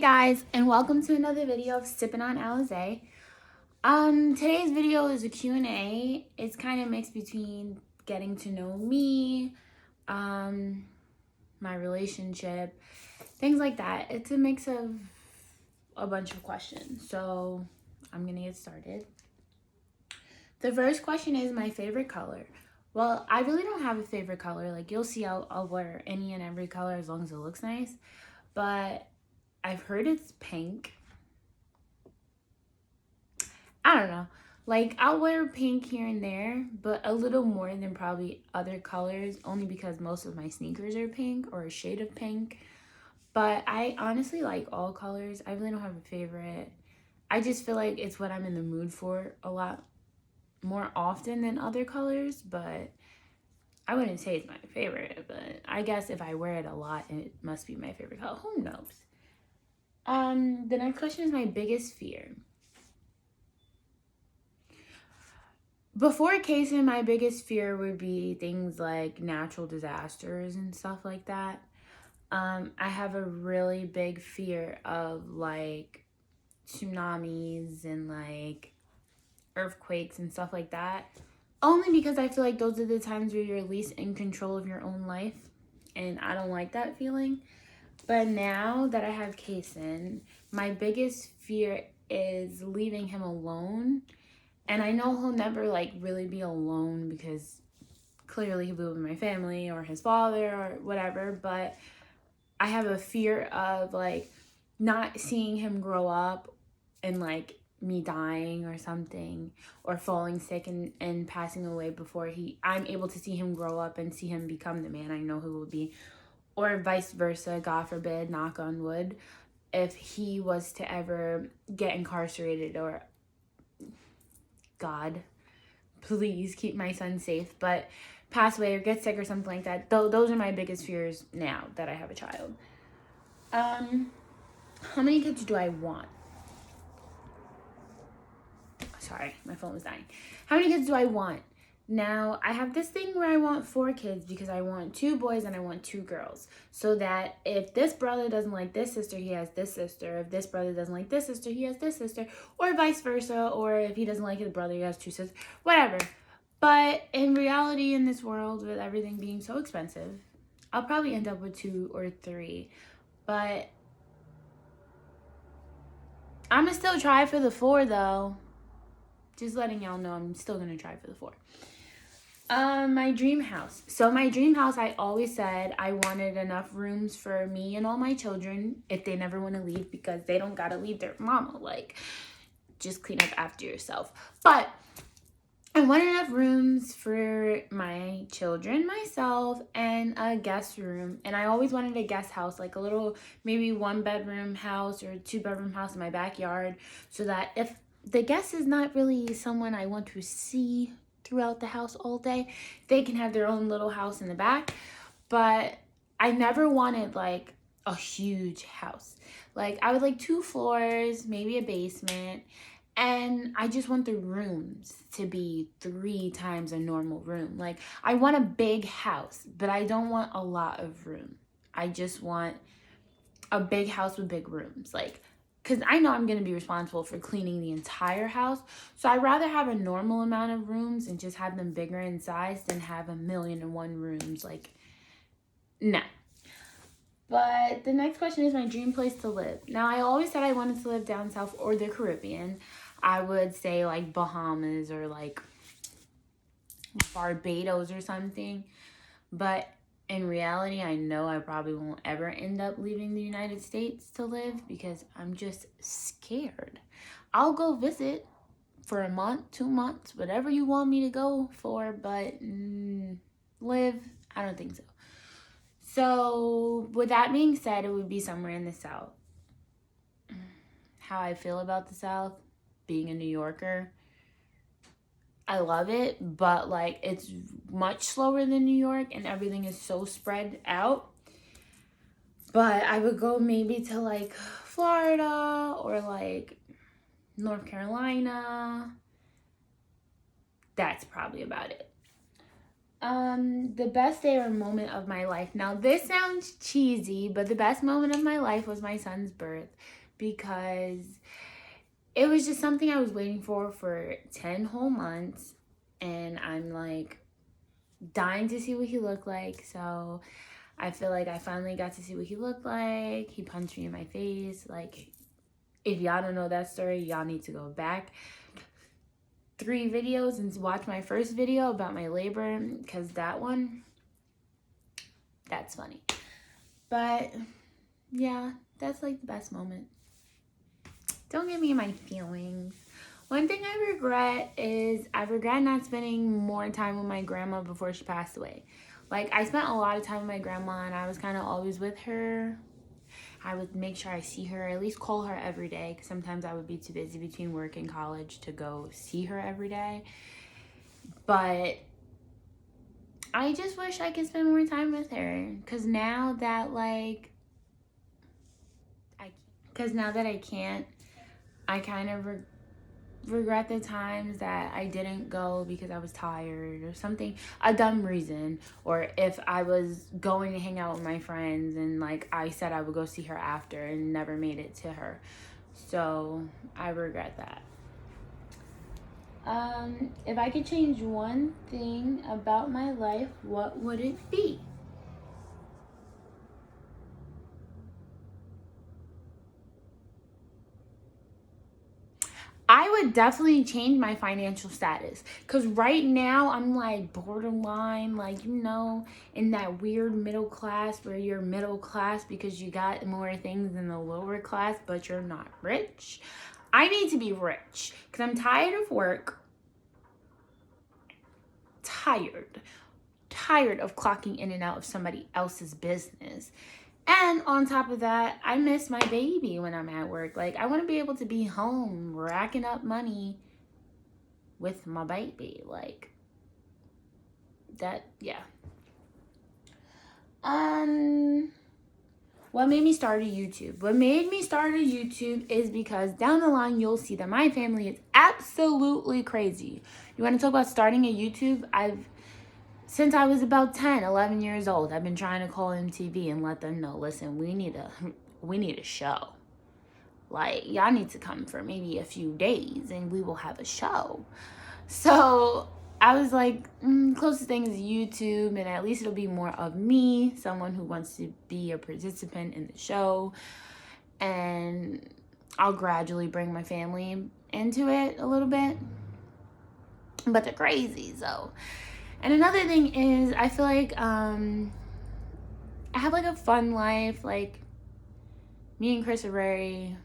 guys, and welcome to another video of Sipping on Alizé. Today's video is a Q&A. It's kind of mixed between getting to know me, my relationship, things like that. It's a mix of a bunch of questions. So I'm gonna get started. The first question is my favorite color. Well, I really don't have a favorite color. Like, you'll see I'll wear any and every color as long as it looks nice. But I've heard it's pink. I don't know. Like, I'll wear pink here and there, but a little more than probably other colors, only because most of my sneakers are pink or a shade of pink. But I honestly like all colors. I really don't have a favorite. I just feel like it's what I'm in the mood for a lot more often than other colors, but I wouldn't say it's my favorite, but I guess if I wear it a lot, it must be my favorite color. Who knows? The next question is my biggest fear. Before Kaysen, my biggest fear would be things like natural disasters and stuff like that. I have a really big fear of like tsunamis and like earthquakes and stuff like that. Only because I feel like those are the times where you're least in control of your own life. And I don't like that feeling. But now that I have Kaysen, my biggest fear is leaving him alone. And I know he'll never like really be alone because clearly he lives with my family or his father or whatever. But I have a fear of like not seeing him grow up and like me dying or something, or falling sick and passing away before I'm able to see him grow up and see him become the man I know he will be. Or vice versa, God forbid, knock on wood, if he was to ever get incarcerated or, God, please keep my son safe, but pass away or get sick or something like that. Those are my biggest fears now that I have a child. How many kids do I want? Sorry, my phone was dying. How many kids do I want? Now, I have this thing where I want 4 kids because I want 2 boys and I want 2 girls. So that if this brother doesn't like this sister, he has this sister. If this brother doesn't like this sister, he has this sister. Or vice versa. Or if he doesn't like his brother, he has 2 sisters. Whatever. But in reality, in this world, with everything being so expensive, I'll probably end up with 2 or 3. But I'm going to still try for the 4, though. Just letting y'all know I'm still going to try for the 4. My dream house. So my dream house, I always said I wanted enough rooms for me and all my children if they never want to leave, because they don't gotta leave their mama. Like, just clean up after yourself. But I want enough rooms for my children, myself, and a guest room. And I always wanted a guest house, like a little maybe 1-bedroom house or 2-bedroom house in my backyard, so that if the guest is not really someone I want to see throughout the house all day, they can have their own little house in the back. But I never wanted like a huge house. Like, I would like 2 floors, maybe a basement, and I just want the rooms to be 3 times a normal room. Like, I want a big house, but I don't want a lot of room. I just want a big house with big rooms. Like, because I know I'm going to be responsible for cleaning the entire house. So I'd rather have a normal amount of rooms and just have them bigger in size than have 1,000,001 rooms. Like, no. But the next question is my dream place to live. Now, I always said I wanted to live down south or the Caribbean. I would say like Bahamas or like Barbados or something. But in reality, I know I probably won't ever end up leaving the United States to live because I'm just scared. I'll go visit for a month, 2 months, whatever you want me to go for, but live, I don't think so. So with that being said, it would be somewhere in the South. How I feel about the South, being a New Yorker, I love it, but like, it's much slower than New York and everything is so spread out. But I would go maybe to like Florida or like North Carolina. That's probably about it. The best day or moment of my life. Now, this sounds cheesy, but the best moment of my life was my son's birth because it was just something I was waiting for 10 whole months. And I'm like dying to see what he looked like. So I feel like I finally got to see what he looked like. He punched me in my face. Like, if y'all don't know that story, y'all need to go back 3 videos and watch my first video about my labor, because that's funny. But yeah, that's like the best moment. Don't get me in my feelings. One thing I regret not spending more time with my grandma before she passed away. Like, I spent a lot of time with my grandma and I was kind of always with her. I would make sure I see her, at least call her every day, because sometimes I would be too busy between work and college to go see her every day. But I just wish I could spend more time with her, because now that I can't, I kind of regret the times that I didn't go because I was tired or something, a dumb reason, or if I was going to hang out with my friends and like I said I would go see her after and never made it to her. So I regret that. If I could change one thing about my life, what would it be? I would definitely change my financial status, because right now I'm like borderline, like, in that weird middle class where you're middle class because you got more things than the lower class, but you're not rich. I need to be rich because I'm tired of work, tired of clocking in and out of somebody else's business. And on top of that, I miss my baby when I'm at work. Like, I want to be able to be home racking up money with my baby. Like, that, yeah. What made me start a YouTube? What made me start a YouTube is because down the line, you'll see that my family is absolutely crazy. You want to talk about starting a YouTube? Since I was about 10, 11 years old, I've been trying to call MTV and let them know, listen, we need a show. Like, y'all need to come for maybe a few days and we will have a show. So I was like, closest thing is YouTube, and at least it'll be more of me, someone who wants to be a participant in the show. And I'll gradually bring my family into it a little bit. But they're crazy, so. And another thing is, I feel like I have like a fun life. Like, me and Chris are very,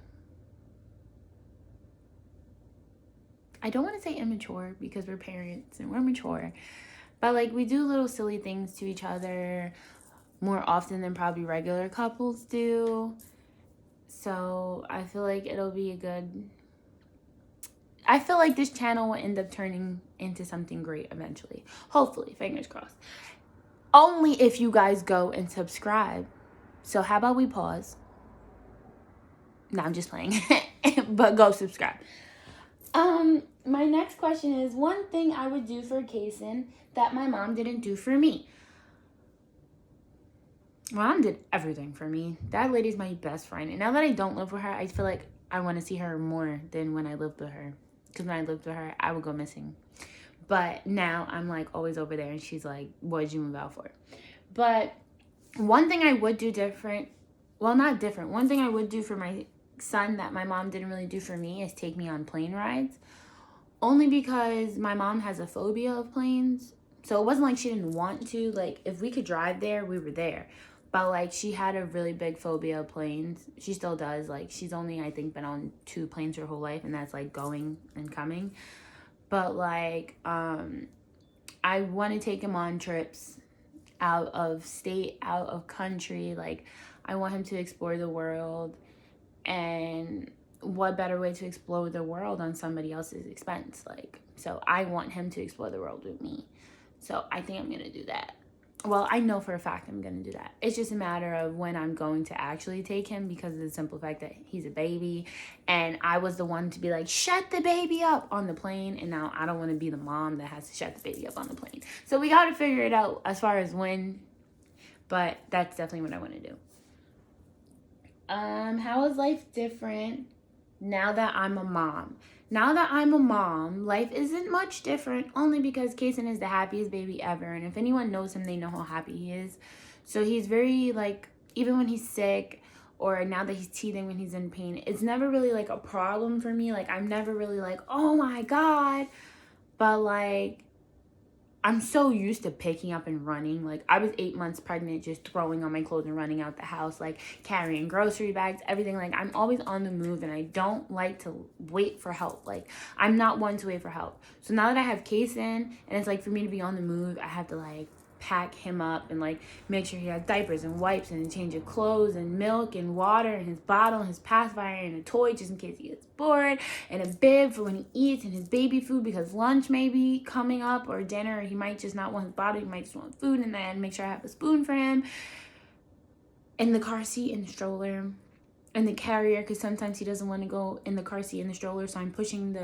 I don't want to say immature because we're parents and we're mature, but like we do little silly things to each other more often than probably regular couples do. So I feel like I feel like this channel will end up turning into something great eventually. Hopefully, fingers crossed. Only if you guys go and subscribe. So how about we pause? No, I'm just playing. But go subscribe. My next question is, one thing I would do for Kason that my mom didn't do for me. My mom did everything for me. That lady's my best friend. And now that I don't live with her, I feel like I want to see her more than when I lived with her. Because when I lived with her, I would go missing. But now I'm like always over there and she's like, what did you move out for? But one thing I would do different, well, not different. One thing I would do for my son that my mom didn't really do for me is take me on plane rides. Only because my mom has a phobia of planes. So it wasn't like she didn't want to. Like, if we could drive there, we were there. But like, she had a really big phobia of planes. She still does. Like, she's only, I think, been on 2 planes her whole life, and that's like going and coming. But like, I want to take him on trips out of state, out of country. Like, I want him to explore the world. And what better way to explore the world on somebody else's expense? Like, so I want him to explore the world with me. So I think I'm going to do that. well, I know for a fact I'm going to do that. It's just a matter of when I'm going to actually take him, because of the simple fact that he's a baby. And I was the one to be like, shut the baby up on the plane. And now I don't want to be the mom that has to shut the baby up on the plane. So we got to figure it out as far as when. But that's definitely what I want to do. How is life different now that I'm a mom? Now that I'm a mom, life isn't much different, only because Kason is the happiest baby ever. And if anyone knows him, they know how happy he is. So he's very, like, even when he's sick, or now that he's teething when he's in pain, it's never really like a problem for me. Like, I'm never really like, oh my God. But like, I'm so used to picking up and running. Like, I was 8 months pregnant, just throwing on my clothes and running out the house, like carrying grocery bags, everything. Like, I'm always on the move, and I don't like to wait for help. Like, I'm not one to wait for help. So now that I have Kason, and it's like for me to be on the move, I have to like pack him up and like make sure he has diapers and wipes and a change of clothes and milk and water and his bottle and his pacifier and a toy just in case he gets bored, and a bib for when he eats, and his baby food because lunch may be coming up, or dinner, or he might just not want his bottle, he might just want food, and then make sure I have a spoon for him, and the car seat and the stroller and the carrier, because sometimes he doesn't want to go in the car seat and the stroller, so I'm pushing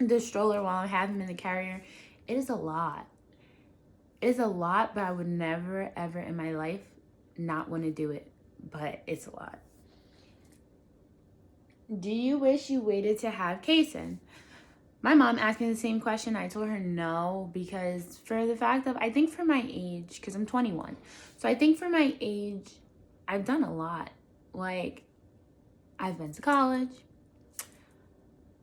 the stroller while I have him in the carrier. It is a lot. It is a lot, but I would never, ever in my life not want to do it. But it's a lot. Do you wish you waited to have Kason? My mom asked me the same question. I told her no, because for the fact of, I think for my age, because I'm 21. So I think for my age, I've done a lot. Like, I've been to college.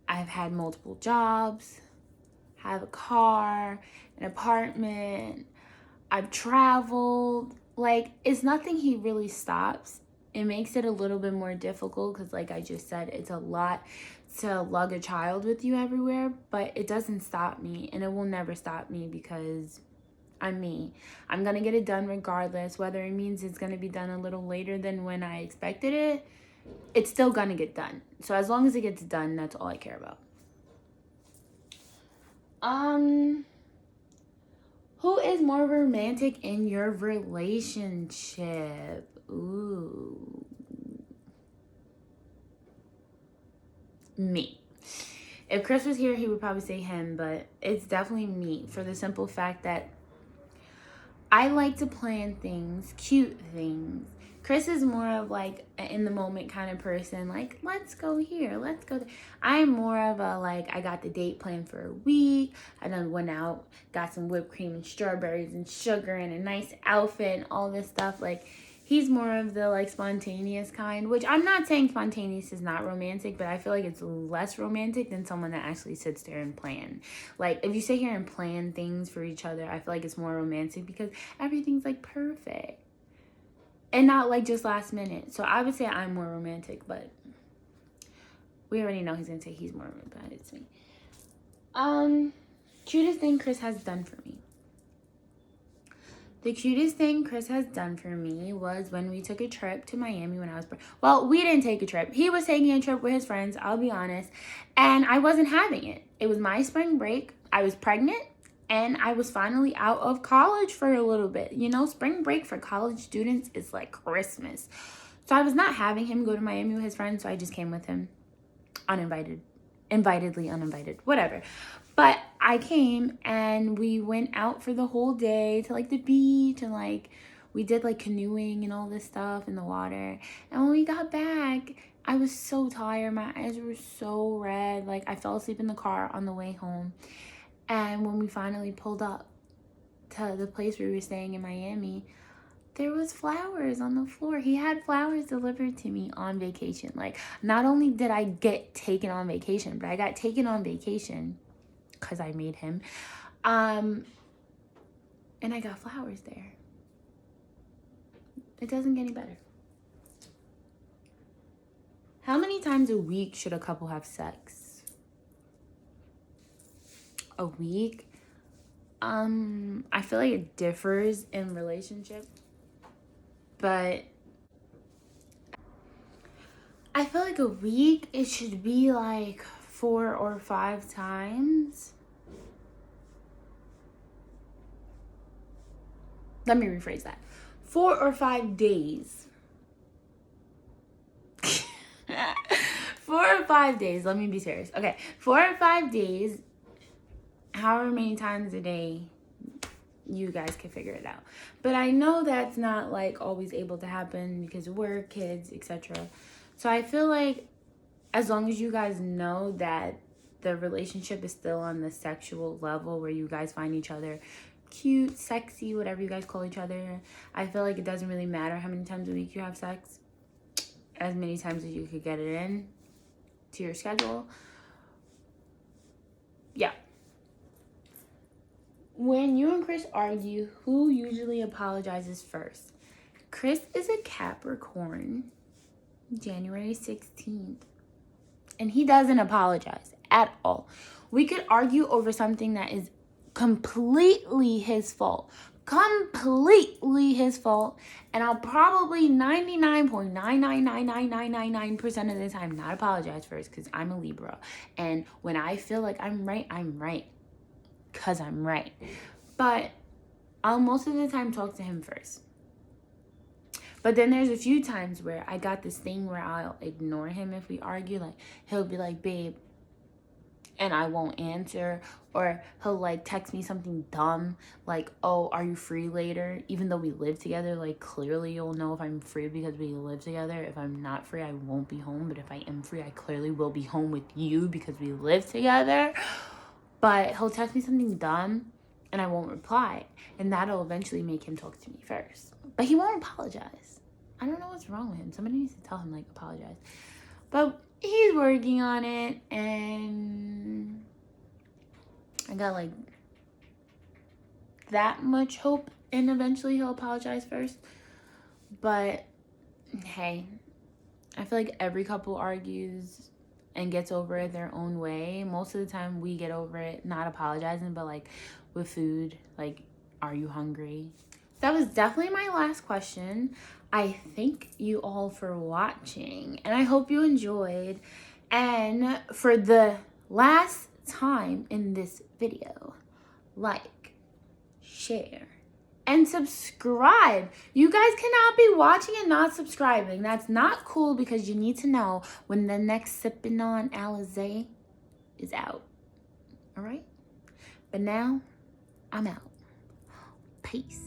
I've had multiple jobs. Have a car, an apartment. I've traveled. Like, it's nothing he really stops. It makes it a little bit more difficult because, like I just said, it's a lot to lug a child with you everywhere, but it doesn't stop me, and it will never stop me because I'm me. I'm going to get it done regardless, whether it means it's going to be done a little later than when I expected it. It's still going to get done. So as long as it gets done, that's all I care about. Who is more romantic in your relationship? Ooh. Me. If Chris was here, he would probably say him, but it's definitely me, for the simple fact that I like to plan things, cute things. Chris is more of like an in the moment kind of person. Like, let's go here, let's go there. I'm more of a like, I got the date planned for a week. I done went out, got some whipped cream and strawberries and sugar and a nice outfit and all this stuff. Like, he's more of the like spontaneous kind, which I'm not saying spontaneous is not romantic, but I feel like it's less romantic than someone that actually sits there and plan. Like, if you sit here and plan things for each other, I feel like it's more romantic because everything's like perfect and not like just last minute. So I would say I'm more romantic, but we already know he's gonna say he's more romantic, but it's me. Cutest thing Chris has done for me. The cutest thing Chris has done for me was when we took a trip to Miami when I was... Well, we didn't take a trip. He was taking a trip with his friends, I'll be honest. And I wasn't having it. It was my spring break. I was pregnant. And I was finally out of college for a little bit. You know, spring break for college students is like Christmas. So I was not having him go to Miami with his friends. So I just came with him uninvited. Invitedly uninvited. Whatever. But I came and we went out for the whole day to like the beach, and like we did like canoeing and all this stuff in the water. And when we got back, I was so tired. My eyes were so red. Like, I fell asleep in the car on the way home. And when we finally pulled up to the place where we were staying in Miami, there was flowers on the floor. He had flowers delivered to me on vacation. Like, not only did I get taken on vacation, but I got taken on vacation because I made him. And I got flowers there. It doesn't get any better. How many times a week should a couple have sex? A week? I feel like it differs in relationship, but I feel like a week, it should be like 4 or 5 times. Let me rephrase that. 4 or 5 days. 4 or 5 days. Let me be serious. Okay. 4 or 5 days, however many times a day you guys can figure it out. But I know that's not like always able to happen because of work, kids, etc. So I feel like as long as you guys know that the relationship is still on the sexual level where you guys find each other cute, sexy, whatever you guys call each other, I feel like it doesn't really matter how many times a week you have sex, as many times as you could get it in to your schedule. Yeah. When you and Chris argue, who usually apologizes first? Chris is a Capricorn, January 16th. And he doesn't apologize at all. We could argue over something that is completely his fault. Completely his fault. And I'll probably 99.9999999% of the time not apologize first because I'm a Libra. And when I feel like I'm right, I'm right. Because I'm right. But I'll most of the time talk to him first. But then there's a few times where I got this thing where I'll ignore him if we argue. Like, he'll be like, babe, and I won't answer. Or he'll, like, text me something dumb, like, oh, are you free later? Even though we live together, like, clearly you'll know if I'm free because we live together. If I'm not free, I won't be home. But if I am free, I clearly will be home with you because we live together. But he'll text me something dumb, and I won't reply. And that'll eventually make him talk to me first. But he won't apologize. I don't know what's wrong with him. Somebody needs to tell him, like, apologize. But he's working on it, and I got, like, that much hope, and eventually he'll apologize first. But, hey, I feel like every couple argues and gets over it their own way. Most of the time we get over it not apologizing, but, like, with food, like, are you hungry? That was definitely my last question. I thank you all for watching, and I hope you enjoyed. And for the last time in this video, like, share, and subscribe. You guys cannot be watching and not subscribing. That's not cool because you need to know when the next Sippin' on Alizé is out. All right? But now, I'm out. Peace.